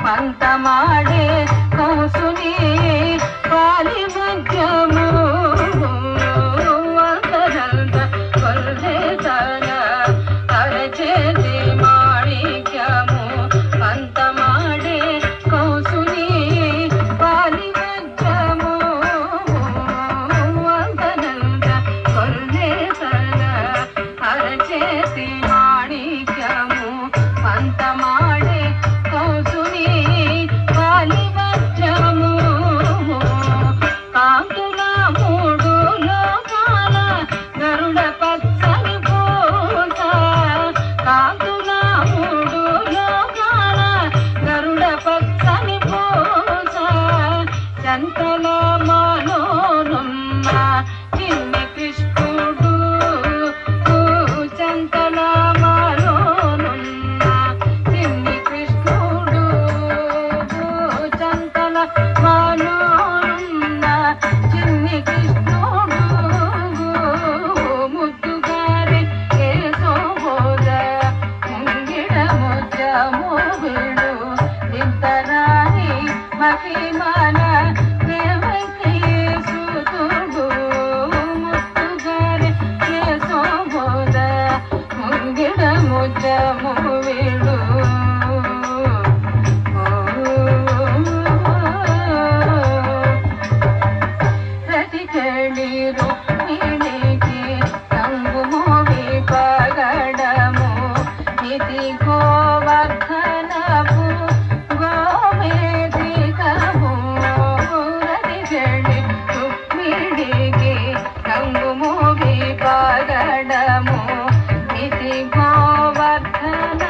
పంతమాడే కౌసుని పాలి మధ్యము అంతరంత కొల్లేతన అరచేతి మాణిక్యము పంతమాడే కౌసుని పాలి మధ్యము అంతరంత కొల్లేతన అరచేతి మాణిక్యము పంతమాడే కౌసుని పాలి మధ్యము కాంతుల మూడు లోకాల గరుడ పచ్చని పూస కాంతుల మూడు లోకాల గరుడ పచ్చని పూస చంతల మనోనున్న చిన్ని కృష్ణుడు చంతల మహిమన దేవకి సుతుడు ముత్తుగారి కేశోబోద ముంగిడ ముజము విడు రతి కేళి రుక్మిణికి తంగుమోవి పగడము నిధి గోవర్ధనపు రంగుమోగి పగడము ఇది గోవర్ధన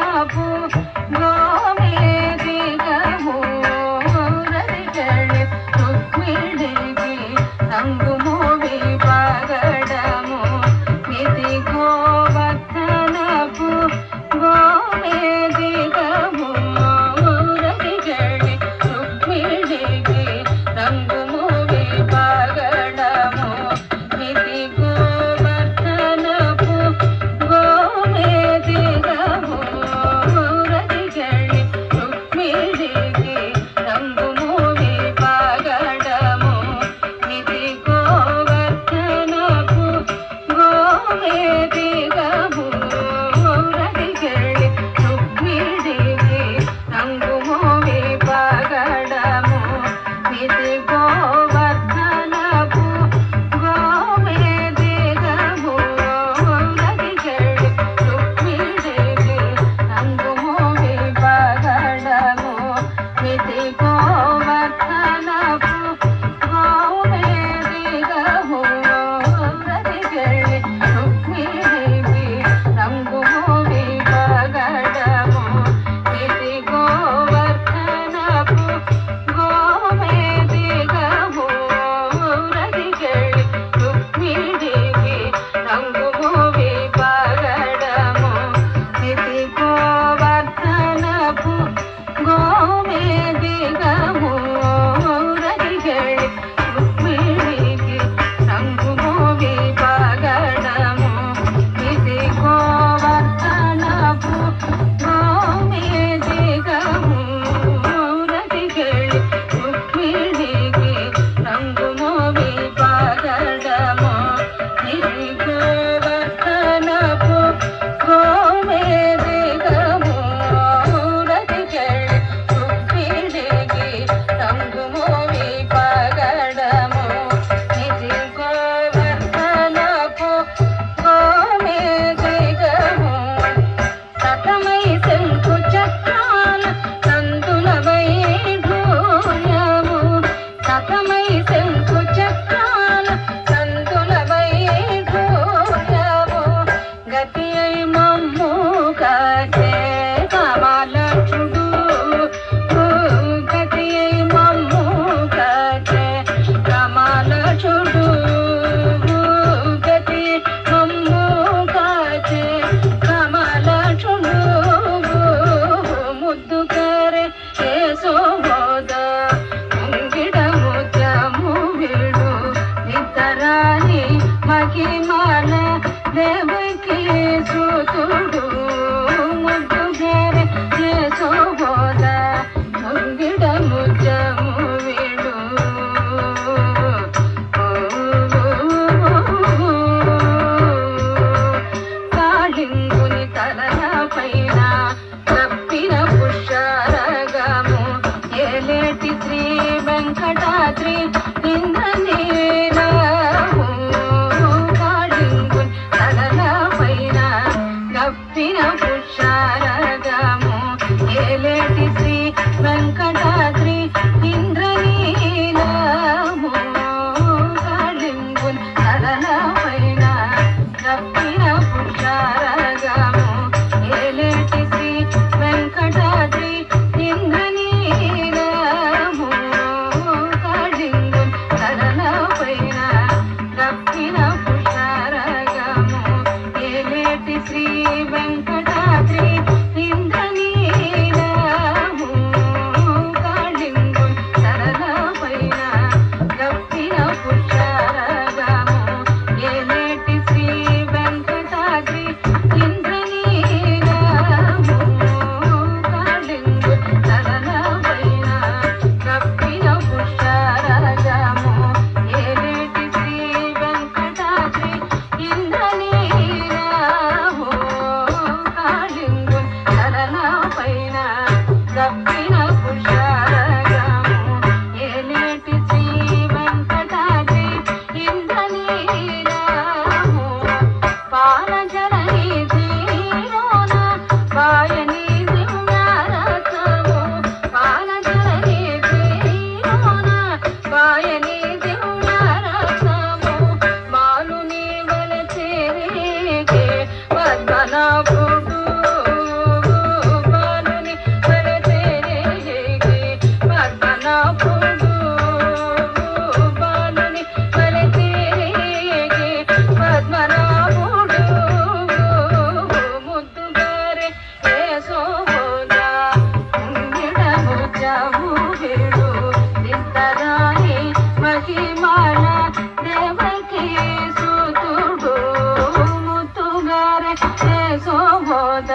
దేవకి సుతుడు ముద్దుగారే యశోబోద ముంగిడ ముచ్చము విడు కాళింగుని తలల పైన తప్పిన పుష్కరగము ఏలేటి శ్రీ వెంకటాద్రి ఇంద్రనీలము కాళింగుని తలల పైన తప్పిన పుష్కరగము ఏలేటి శ్రీ వెంకటాద్రి ఇంద్రనీలము కాళింగుని తలల పైన తప్పిన పుష్కరగము ఏలేటి శ్రీ వెంకటాద్రి ఇంద్రనీలము కాళింగుని తలల పైన తప్పిన పుష్కరగము ఏలేటి శ్రీ వెంకటాద్రి ఇంద్రనీలము కాళింగుని తలల పైన తప్పిన పుష్కరగము ఏలేటి శ్రీ వెంకటాద్రి ఇంద్రనీలము కాళింగుని తలల పైన తప్పిన పుష్కరగము ఏలేటి శ్రీ వెంకటాద్రి ఇంద్రనీలము కాళింగుని తలల పైన తప్పిన పుష్కరగము ఏలేటి శ్రీ వెంకటాద్రి ఇంద్రనీలము పాలజలని తీరోన వాయని దివ్యారసము పాలజలని తీరోన వాయని దివ్యారసము మాలుని వలచేరేగే పద్మనాభుడు మాలుని వలచేరేగే పద్మనాభుడు బాలుని వలచేరేగే పద్మనాభుడు ముద్దుగారే యశోద ముంగిడ ముచ్చము విడు దిద్దరాని మహిమాల దేవకి సుతుడు ముద్దుగారే యశోద